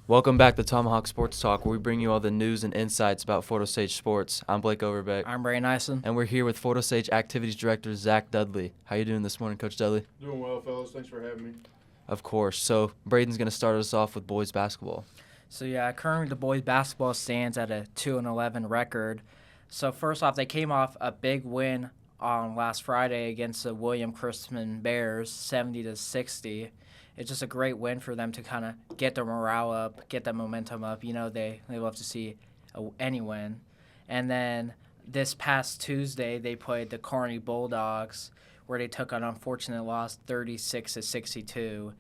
Welcome back to Tomahawk Sports Talk, where we bring you all the news and insights about Photo Sage Sports. I'm Blake Overbeck, I'm Ray Nyson. and we're here with Photo Sage Activities Director Zach Dudley. How you doing this morning, Coach Dudley? Doing well, fellas. Thanks for having me. Of course. So Braden's going to start us off with boys basketball. So yeah, currently the boys basketball stands at a 2-11 record. So first off, they came off a big win on last Friday against the William Christman Bears, 70-60. It's just a great win for them to kind of get their morale up, get the momentum up. You know, they love to see any win. And then this past Tuesday, they played the Kearney Bulldogs, where they took an unfortunate loss, 36-62.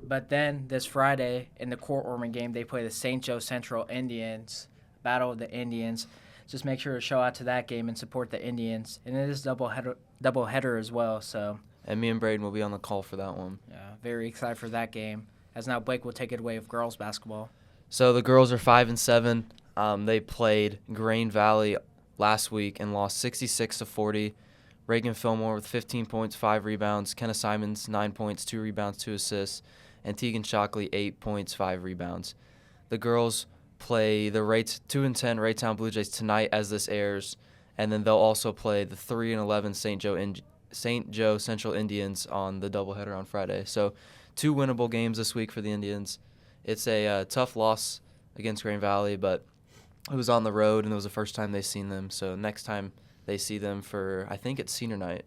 But then this Friday in the court-warming game, they play the St. Joe Central Indians, Battle of the Indians. Just make sure to show out to that game and support the Indians. And it is double header as well, so. And me and Braden will be on the call for that one. Yeah, very excited for that game. As now Blake will take it away with girls basketball. So the girls are 5-7. They played Grain Valley last week and lost 66-40. Reagan Fillmore with 15 points, 5 rebounds. Kenna Simons, 9 points, 2 rebounds, 2 assists. And Tegan Shockley, 8 points, 5 rebounds. The girls play the 2-10 Raytown Blue Jays tonight as this airs. And then they'll also play the 3-11 St. Joe Central Indians on the doubleheader on Friday. So 2 winnable games this week for the Indians. It's a tough loss against Grain Valley, but it was on the road, and it was the first time they've seen them. So next time they see them for, I think it's senior night.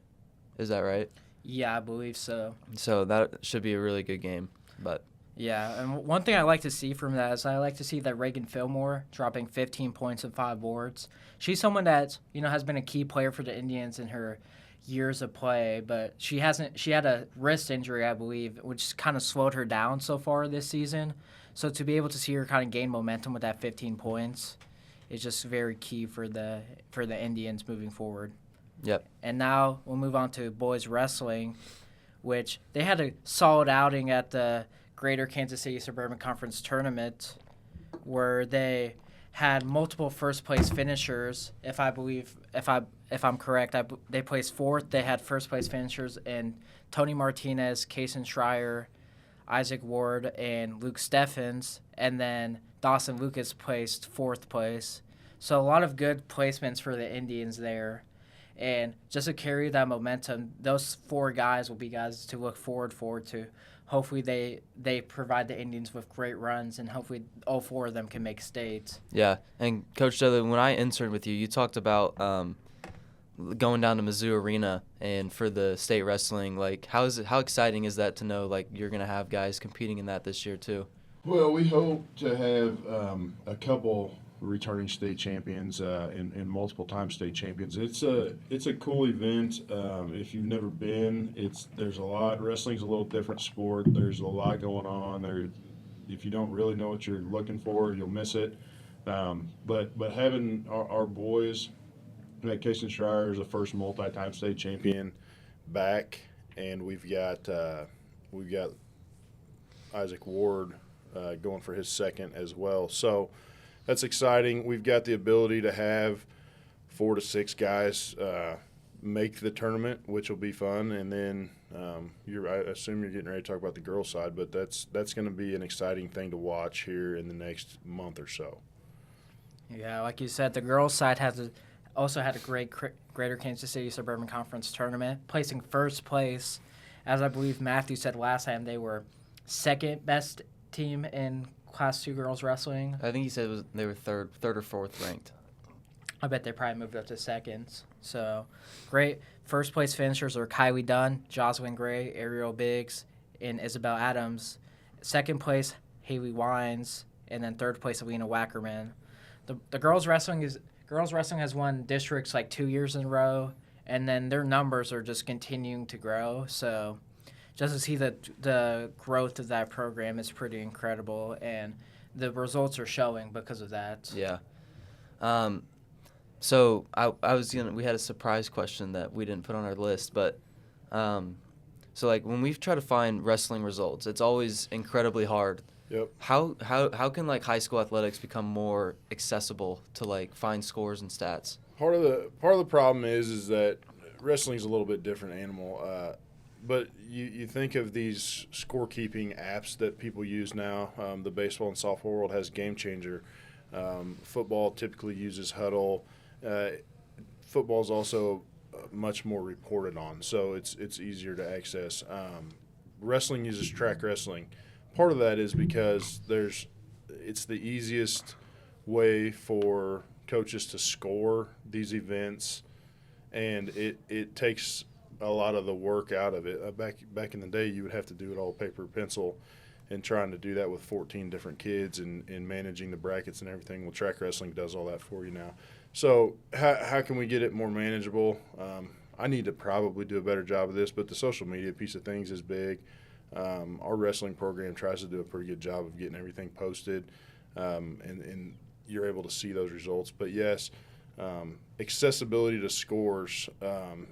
Is that right? Yeah, I believe so. So that should be a really good game. But yeah, and one thing I like to see from that is I like to see that Reagan Fillmore dropping 15 points and 5 boards. She's someone that, has been a key player for the Indians in her years of play, but she had a wrist injury, I believe, which kind of slowed her down so far this season. So to be able to see her kind of gain momentum with that 15 points is just very key for the Indians moving forward. Yep. And now we'll move on to boys wrestling, which they had a solid outing at the Greater Kansas City Suburban Conference Tournament, where they had multiple first place finishers. If I'm correct, they placed fourth. They had first place finishers in Tony Martinez, Kason Schreier, Isaac Ward, and Luke Steffens, and then Dawson Lucas placed fourth place. So a lot of good placements for the Indians there. And just to carry that momentum, those 4 guys will be guys to look forward to. Hopefully they provide the Indians with great runs, and hopefully all 4 of them can make states. Yeah, and Coach Dudley, when I interned with you, you talked about going down to Mizzou Arena and for the state wrestling. Like, how exciting is that to know, like, you're going to have guys competing in that this year too? Well, we hope to have a couple returning state champions and multiple time state champions. It's a cool event. If you've never been, there's a lot. Wrestling's a little different sport. There's a lot going on there. If you don't really know what you're looking for, you'll miss it. But having our boys, like Kason Schreier is the first multi-time state champion back, and we've got Isaac Ward going for his second as well. So that's exciting. We've got the ability to have 4 to 6 guys make the tournament, which will be fun. And then I assume you're getting ready to talk about the girls' side, but that's going to be an exciting thing to watch here in the next month or so. Yeah, like you said, the girls' side also had a great Greater Kansas City Suburban Conference tournament, placing first place. As I believe Matthew said last time, they were second best team in Class 2 girls wrestling. I think he said they were third or fourth ranked. I bet they probably moved up to seconds. So, great. First place finishers are Kylie Dunn, Jocelyn Gray, Ariel Biggs, and Isabel Adams. Second place, Haley Wines, and then third place, Alina Wackerman. The girls wrestling has won districts like 2 years in a row, and then their numbers are just continuing to grow. So just to see the growth of that program is pretty incredible, and the results are showing because of that. Yeah. So we had a surprise question that we didn't put on our list, but so like when we try to find wrestling results, it's always incredibly hard. Yep. How can like high school athletics become more accessible to like find scores and stats? Part of the problem is that wrestling's a little bit different animal. But you think of these scorekeeping apps that people use now. The baseball and softball world has Game Changer. Football typically uses Huddle. Football is also much more reported on, so it's easier to access. Wrestling uses Track Wrestling. Part of that is because it's the easiest way for coaches to score these events, and it takes a lot of the work out of it. Back in the day, you would have to do it all paper pencil, and trying to do that with 14 different kids and managing the brackets and everything. Well, Track Wrestling does all that for you now. So how can we get it more manageable? I need to probably do a better job of this, but the social media piece of things is big. Our wrestling program tries to do a pretty good job of getting everything posted, and you're able to see those results. But yes, accessibility to scores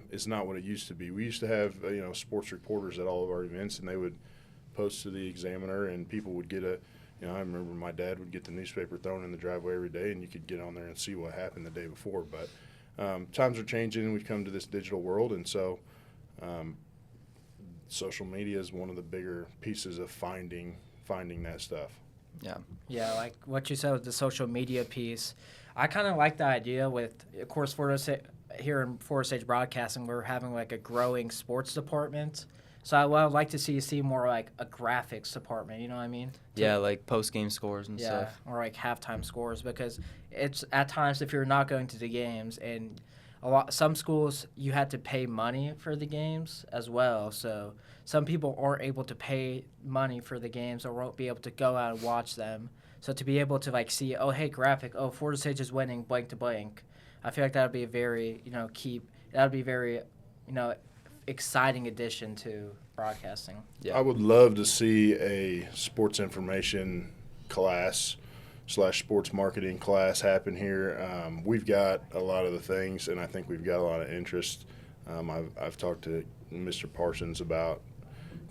is not what it used to be. We used to have sports reporters at all of our events, and they would post to the Examiner, and people would get I remember my dad would get the newspaper thrown in the driveway every day, and you could get on there and see what happened the day before. But times are changing, and we've come to this digital world, and so social media is one of the bigger pieces of finding that stuff. Yeah. Yeah, like what you said with the social media piece. I kind of like the idea with, of course, here in Forest Stage Broadcasting, we're having like a growing sports department. So I would like to see more like a graphics department, you know what I mean? Yeah, like post-game scores and stuff. Or like halftime scores, because it's at times if you're not going to the games, and some schools you had to pay money for the games as well. So some people aren't able to pay money for the games or won't be able to go out and watch them. So to be able to like see, oh hey, graphic, oh Florida State is winning blank to blank, I feel like that would be a very exciting addition to broadcasting. Yeah. I would love to see a sports information class / sports marketing class happen here. We've got a lot of the things, and I think we've got a lot of interest. I've talked to Mr. Parsons about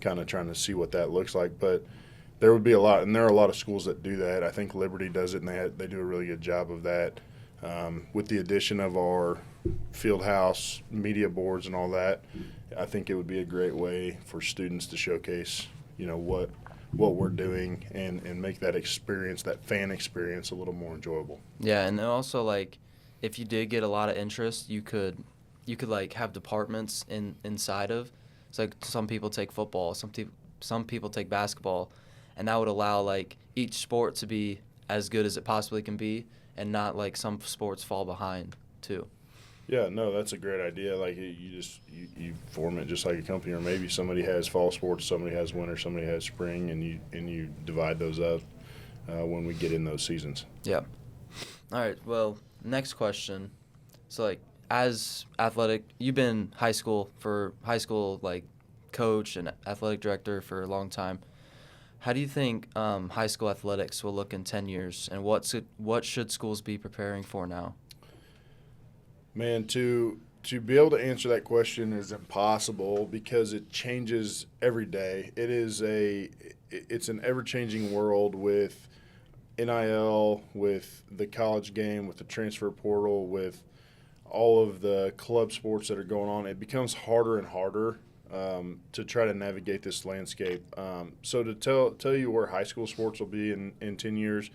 kind of trying to see what that looks like, but there would be a lot, and there are a lot of schools that do that. I think Liberty does it, and they do a really good job of that. With the addition of our field house media boards and all that, I think it would be a great way for students to showcase, what we're doing and make that experience, that fan experience, a little more enjoyable. Yeah, and also like if you did get a lot of interest, you could like have departments inside of. It's like some people take football, some people take basketball, and that would allow like each sport to be as good as it possibly can be, and not like some sports fall behind too. Yeah, no, that's a great idea. Like you form it just like a company, or maybe somebody has fall sports, somebody has winter, somebody has spring, and you divide those up when we get in those seasons. Yeah. All right. Well, next question. So like as you've been high school like coach and athletic director for a long time. How do you think high school athletics will look in 10 years, and what should schools be preparing for now? Man, to be able to answer that question is impossible because it changes every day. It's an ever-changing world with NIL, with the college game, with the transfer portal, with all of the club sports that are going on. It becomes harder and harder to try to navigate this landscape. So to tell you where high school sports will be in 10 years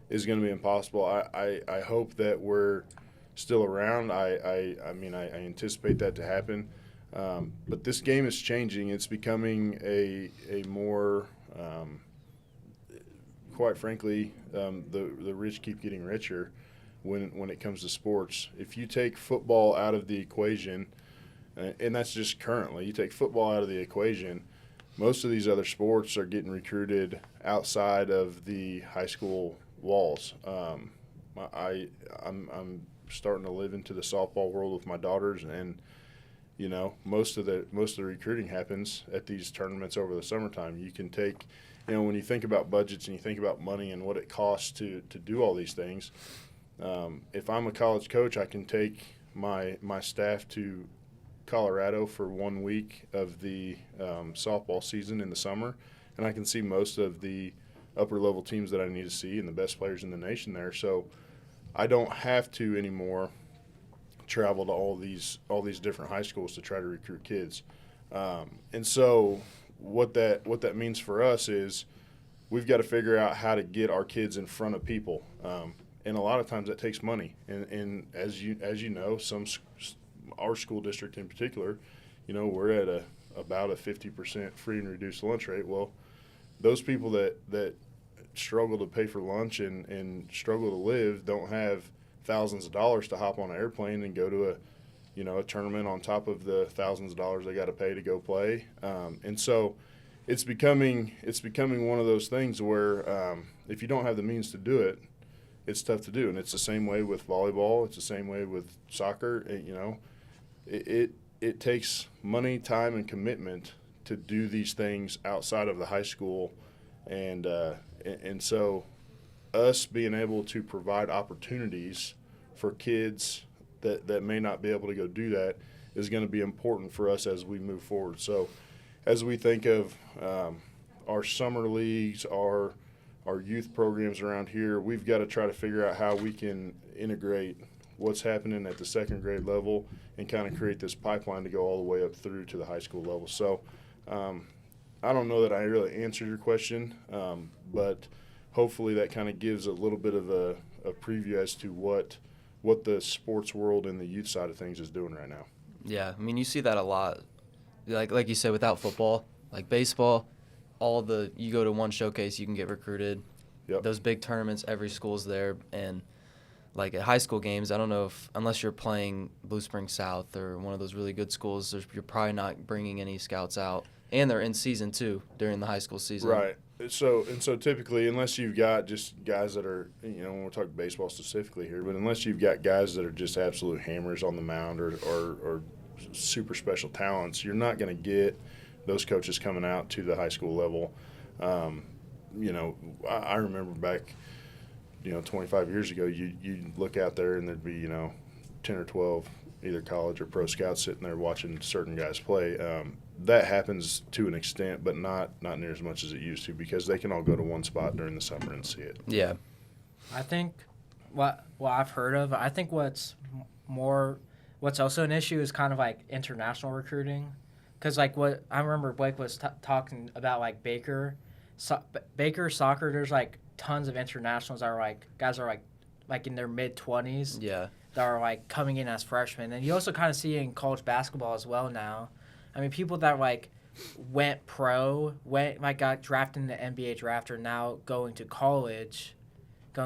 is going to be impossible. I hope that we're still around. I anticipate that to happen. But this game is changing. It's becoming a more, quite frankly, the rich keep getting richer when it comes to sports. If you take football out of the equation, and that's just currently, you take football out of the equation, most of these other sports are getting recruited outside of the high school walls. I'm starting to live into the softball world with my daughters, and most of the recruiting happens at these tournaments over the summertime. You can take, when you think about budgets and you think about money and what it costs to do all these things, if I'm a college coach, I can take my staff to Colorado for 1 week of the softball season in the summer, and I can see most of the upper level teams that I need to see and the best players in the nation there. So I don't have to anymore travel to all these different high schools to try to recruit kids. And so what that means for us is we've got to figure out how to get our kids in front of people. And a lot of times that takes money. And as you know, our school district in particular, we're at about a 50% free and reduced lunch rate. Well, those people that struggle to pay for lunch and struggle to live don't have thousands of dollars to hop on an airplane and go to a tournament on top of the thousands of dollars they got to pay to go play. And so it's becoming one of those things where if you don't have the means to do it, it's tough to do. And it's the same way with volleyball. It's the same way with soccer. It takes money, time, and commitment to do these things outside of the high school. And so us being able to provide opportunities for kids that may not be able to go do that is going to be important for us as we move forward. So as we think of our summer leagues, our youth programs around here, we've got to try to figure out how we can integrate what's happening at the second grade level and kind of create this pipeline to go all the way up through to the high school level. So I don't know that I really answered your question, but hopefully that kind of gives a little bit of a preview as to what the sports world and the youth side of things is doing right now. Yeah, I mean, you see that a lot. Like you said, without football, like baseball, you go to one showcase, you can get recruited. Yep. Those big tournaments, every school's there. And like at high school games, I don't know unless you're playing Blue Springs South or one of those really good schools, you're probably not bringing any scouts out. And they're in season too during the high school season. Right. So typically, unless you've got just guys that are, when we're talking baseball specifically here, but unless you've got guys that are just absolute hammers on the mound or super special talents, you're not going to get those coaches coming out to the high school level. I remember back, 25 years ago, you look out there and there'd be, 10 or 12 either college or pro scouts sitting there watching certain guys play. That happens to an extent, but not near as much as it used to because they can all go to one spot during the summer and see it. Yeah. I think what I've heard of, I think what's also an issue is kind of like international recruiting. Because like what I remember Blake was talking about, like Baker soccer, there's like tons of internationals that are like guys are like in their mid-20s. Yeah. That are like coming in as freshmen. And you also kind of see it in college basketball as well now. I mean, people that like went pro, got drafted in the NBA draft are now going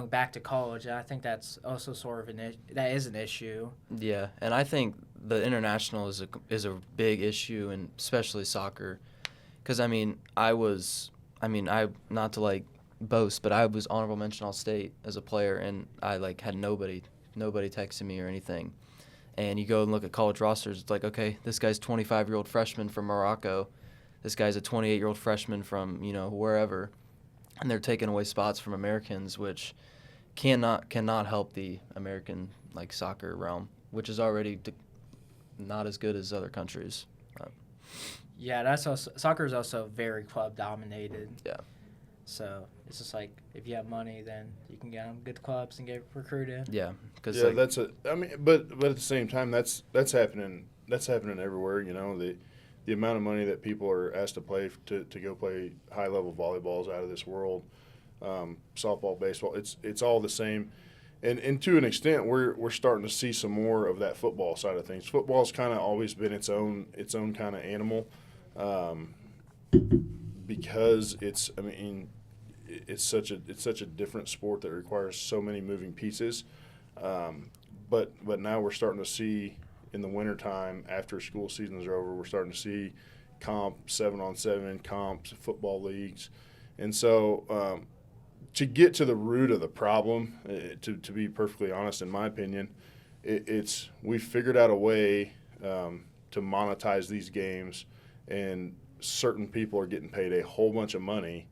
back to college. And I think that's also sort of that is an issue. Yeah, and I think the international is a big issue, and especially soccer, because not to like boast, but I was honorable mention All State as a player, and I like had nobody texting me or anything. And you go and look at college rosters, it's like, okay, this guy's 25-year-old freshman from Morocco. This guy's a 28-year-old freshman from, wherever. And they're taking away spots from Americans, which cannot help the American like soccer realm, which is already not as good as other countries. Yeah, soccer is also very club dominated. Yeah. So it's just like if you have money, then you can get on good clubs and get recruited. Yeah, but at the same time, that's happening. That's happening everywhere. The amount of money that people are asked to play to go play high level volleyball is out of this world. Softball, baseball, it's all the same. And to an extent, we're starting to see some more of that football side of things. Football's kind of always been its own kind of animal, because it's such a different sport that requires so many moving pieces. But now we're starting to see in the wintertime after school seasons are over, we're starting to see comp 7-on-7 comps, football leagues, and so. To get to the root of the problem, to be perfectly honest, in my opinion, we figured out a way to monetize these games, and certain people are getting paid a whole bunch of money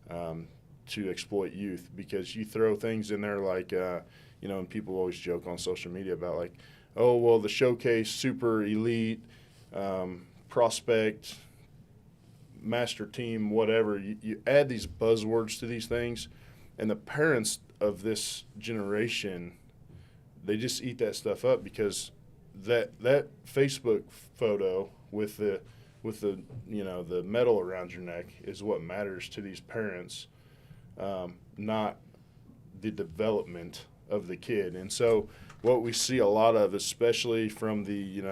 to exploit youth, because you throw things in there like, and people always joke on social media about like, oh, well, the showcase, super elite, prospect, master team, whatever. You add these buzzwords to these things, and the parents of this generation, they just eat that stuff up, because that Facebook photo with the with the the medal around your neck is what matters to these parents, not the development of the kid. And so what we see a lot of, especially from the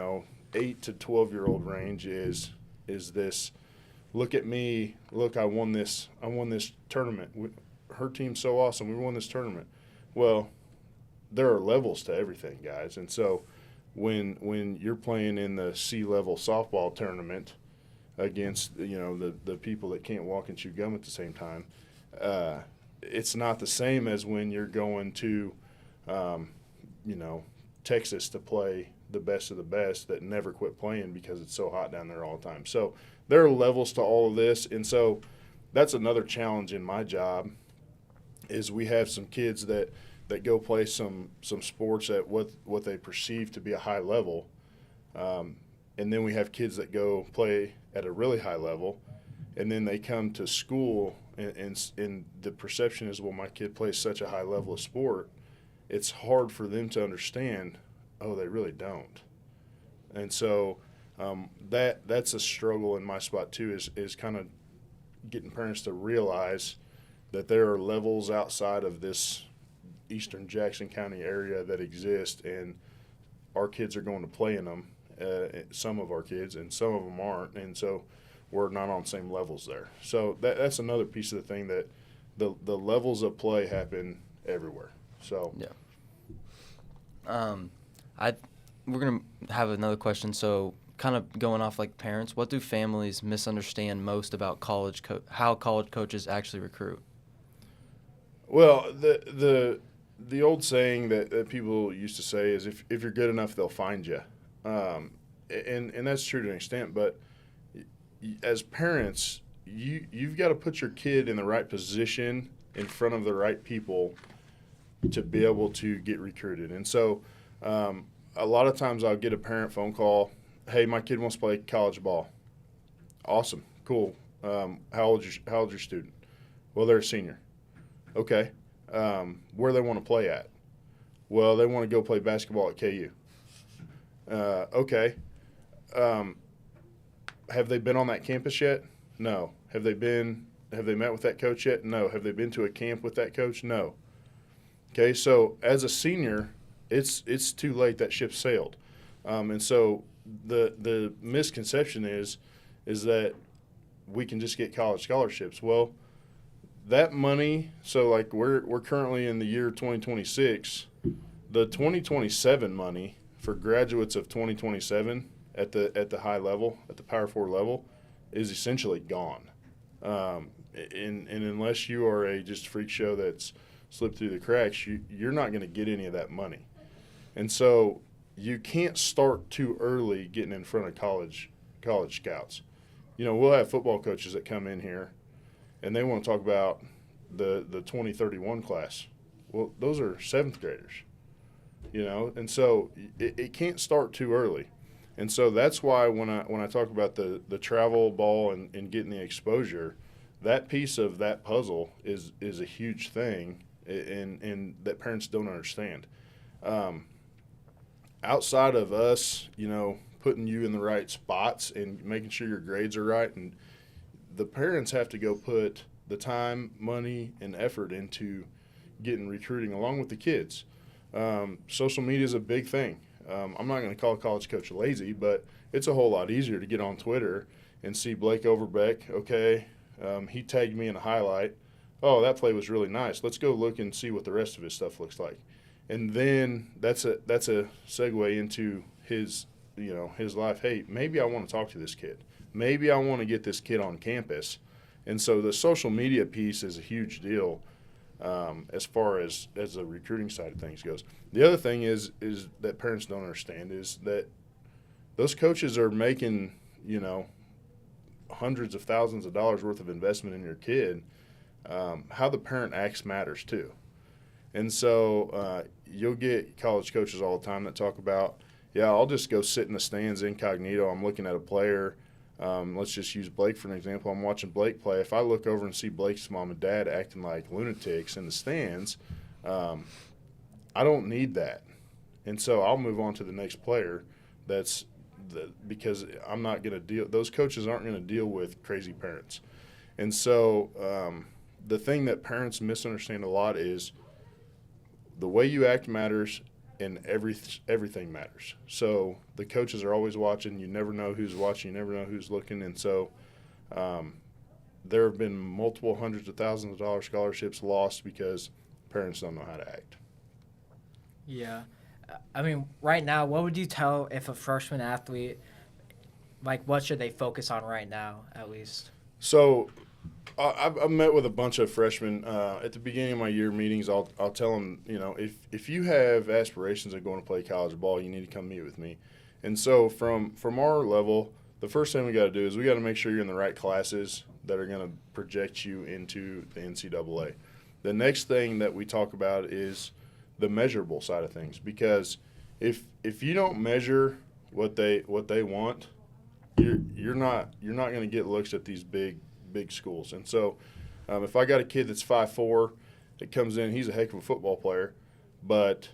8 to 12-year-old range, is this, look at me, look, I won this tournament. Her team's so awesome, we won this tournament. Well, there are levels to everything, guys. And so when you're playing in the C-level softball tournament against the people that can't walk and chew gum at the same time, it's not the same as when you're going to Texas to play the best of the best that never quit playing because it's so hot down there all the time. So there are levels to all of this, and so that's another challenge in my job is we have some kids that go play some sports at what they perceive to be a high level, and then we have kids that go play at a really high level, and then they come to school and the perception is, well, my kid plays such a high level of sport, it's hard for them to understand, oh, they really don't. And so that's a struggle in my spot too, is kind of getting parents to realize that there are levels outside of this eastern Jackson County area that exist, and our kids are going to play in them, some of our kids, and some of them aren't, and so we're not on the same levels there. So that's another piece of the thing, that the levels of play happen everywhere. So yeah. We're gonna have another question. So, kind of going off like parents, what do families misunderstand most about how college coaches actually recruit? Well, the old saying that people used to say is, if you're good enough, they'll find you, and that's true to an extent. But as parents, you've got to put your kid in the right position in front of the right people to be able to get recruited. And so a lot of times I'll get a parent phone call, hey, my kid wants to play college ball. Awesome, cool. How old's your student? Well, they're a senior. Okay. Where do they want to play at? Well, they want to go play basketball at KU. Okay. Have they been on that campus yet? No. Have they met with that coach yet? No. Have they been to a camp with that coach? No. Okay, so as a senior, it's too late. That ship sailed. And so the misconception is that we can just get college scholarships. Well, that money, so like we're currently in the year 2026, the 2027 money for graduates of 2027 at the high level, at the Power 4 level, is essentially gone. And unless you are a just freak show that's slipped through the cracks, you're not going to get any of that money. And so you can't start too early getting in front of college scouts. We'll have football coaches that come in here and they want to talk about the 2031 class. Well, those are seventh graders, and so it can't start too early. And so that's why when I talk about the travel ball and getting the exposure, that piece of that puzzle is a huge thing, and that parents don't understand. Outside of us, putting you in the right spots and making sure your grades are right, and the parents have to go put the time, money, and effort into getting recruiting along with the kids. Social media is a big thing. I'm not going to call a college coach lazy, but it's a whole lot easier to get on Twitter and see Blake Overbeck. Okay, he tagged me in a highlight. Oh, that play was really nice. Let's go look and see what the rest of his stuff looks like. And then that's a segue into his life. Hey, maybe I want to talk to this kid. Maybe I want to get this kid on campus. And so the social media piece is a huge deal as far as the recruiting side of things goes. The other thing is that parents don't understand is that those coaches are making, hundreds of thousands of dollars worth of investment in your kid. How the parent acts matters too. And so you'll get college coaches all the time that talk about, yeah, I'll just go sit in the stands incognito. I'm looking at a player. Let's just use Blake for an example. I'm watching Blake play. If I look over and see Blake's mom and dad acting like lunatics in the stands, I don't need that. And so I'll move on to the next player that's because I'm not going to deal. Those coaches aren't going to deal with crazy parents, and so the thing that parents misunderstand a lot is the way you act matters, and everything matters. So the coaches are always watching. You never know who's watching. You never know who's looking, and so there have been multiple hundreds of thousands of dollar scholarships lost because parents don't know how to act. Yeah. I mean, right now, what would you tell if a freshman athlete, like, what should they focus on right now, at least? So I've met with a bunch of freshmen at the beginning of my year meetings. I'll tell them, if you have aspirations of going to play college ball, you need to come meet with me. And so from our level, the first thing we got to do is we got to make sure you're in the right classes that are going to project you into the NCAA. The next thing that we talk about is the measurable side of things, because if you don't measure what they want, you're not going to get looks at these big schools. And so if I got a kid that's 5'4" that comes in, he's a heck of a football player, but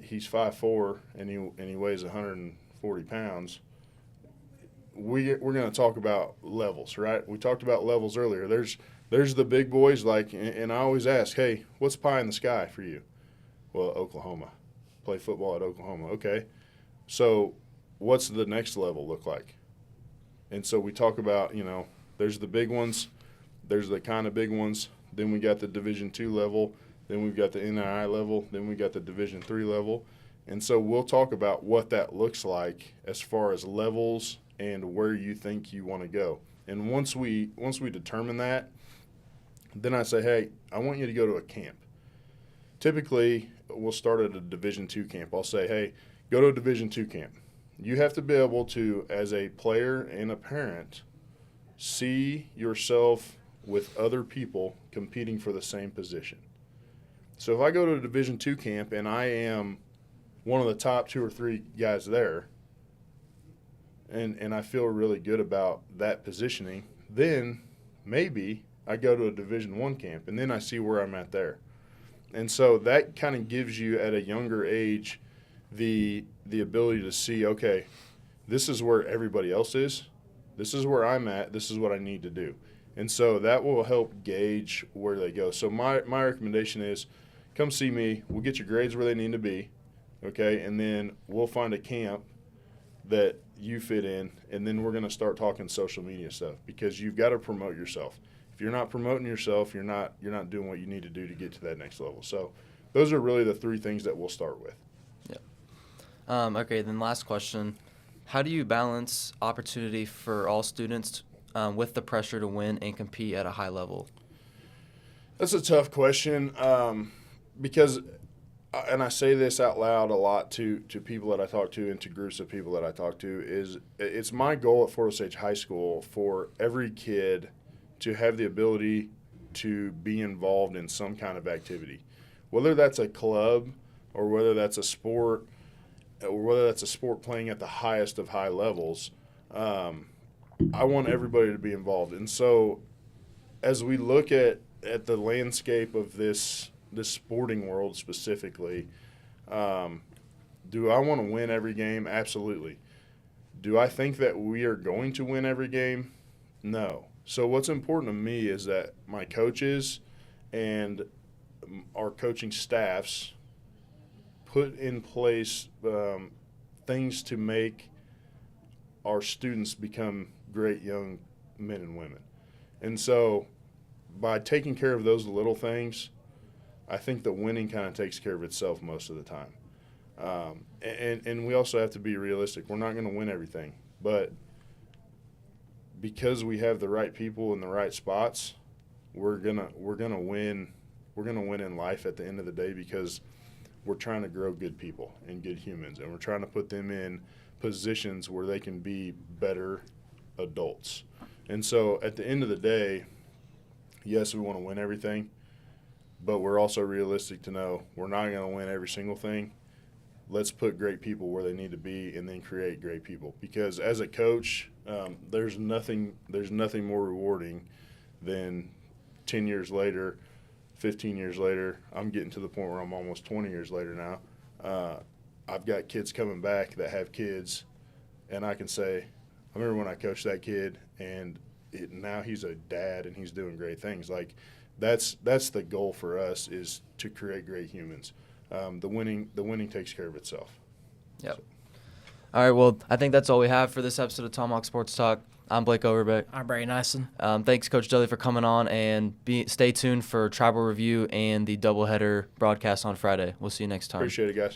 he's 5'4" and he weighs 140 pounds. We're going to talk about levels, right? We talked about levels earlier. There's the big boys, and I always ask, hey, what's pie in the sky for you? Well, Oklahoma. Play football at Oklahoma. Okay. So what's the next level look like? And so we talk about, there's the big ones, there's the kind of big ones, then we got the Division II level, then we've got the NII level, then we got the Division III level. And so we'll talk about what that looks like as far as levels and where you think you want to go. And once we determine that, then I say, hey, I want you to go to a camp. Typically, we'll start at a Division II camp. I'll say, hey, go to a Division II camp. You have to be able to, as a player and a parent, see yourself with other people competing for the same position. So if I go to a Division II camp and I am one of the top 2 or 3 guys there, and I feel really good about that positioning, then maybe I go to a Division I camp, and then I see where I'm at there. And so that kind of gives you, at a younger age, the ability to see, okay, this is where everybody else is. This is where I'm at. This is what I need to do. And so that will help gauge where they go. So my recommendation is come see me. We'll get your grades where they need to be, okay, and then we'll find a camp that you fit in, and then we're going to start talking social media stuff, because you've got to promote yourself. If you're not promoting yourself, you're not doing what you need to do to get to that next level. So those are really the 3 things that we'll start with. Yeah. Okay, then last question. How do you balance opportunity for all students with the pressure to win and compete at a high level? That's a tough question because, and I say this out loud a lot to people that I talk to and to groups of people that I talk to, is it's my goal at Fort Osage High School for every kid to have the ability to be involved in some kind of activity, whether that's a club or whether that's a sport, or whether that's a sport playing at the highest of high levels. I want everybody to be involved. And so as we look at the landscape of this sporting world specifically, do I want to win every game? Absolutely. Do I think that we are going to win every game? No. So what's important to me is that my coaches and our coaching staffs put in place things to make our students become great young men and women. And so by taking care of those little things, I think the winning kind of takes care of itself most of the time. And we also have to be realistic. We're not going to win everything, but because we have the right people in the right spots, we're gonna win. We're gonna win in life at the end of the day, because we're trying to grow good people and good humans, and we're trying to put them in positions where they can be better adults. And so at the end of the day, yes, we want to win everything, but we're also realistic to know we're not going to win every single thing. Let's put great people where they need to be, and then create great people. Because as a coach, there's nothing more rewarding than 10 years later, 15 years later. I'm getting to the point where I'm almost 20 years later now. I've got kids coming back that have kids and I can say, I remember when I coached that kid, and now he's a dad and he's doing great things. Like that's the goal for us, is to create great humans. The winning takes care of itself. Yep. So. All right, well, I think that's all we have for this episode of Tomahawk Sports Talk. I'm Blake Overbeck. I'm Brady Nyson. Thanks, Coach Dudley, for coming on, and stay tuned for Tribal Review and the doubleheader broadcast on Friday. We'll see you next time. Appreciate it, guys.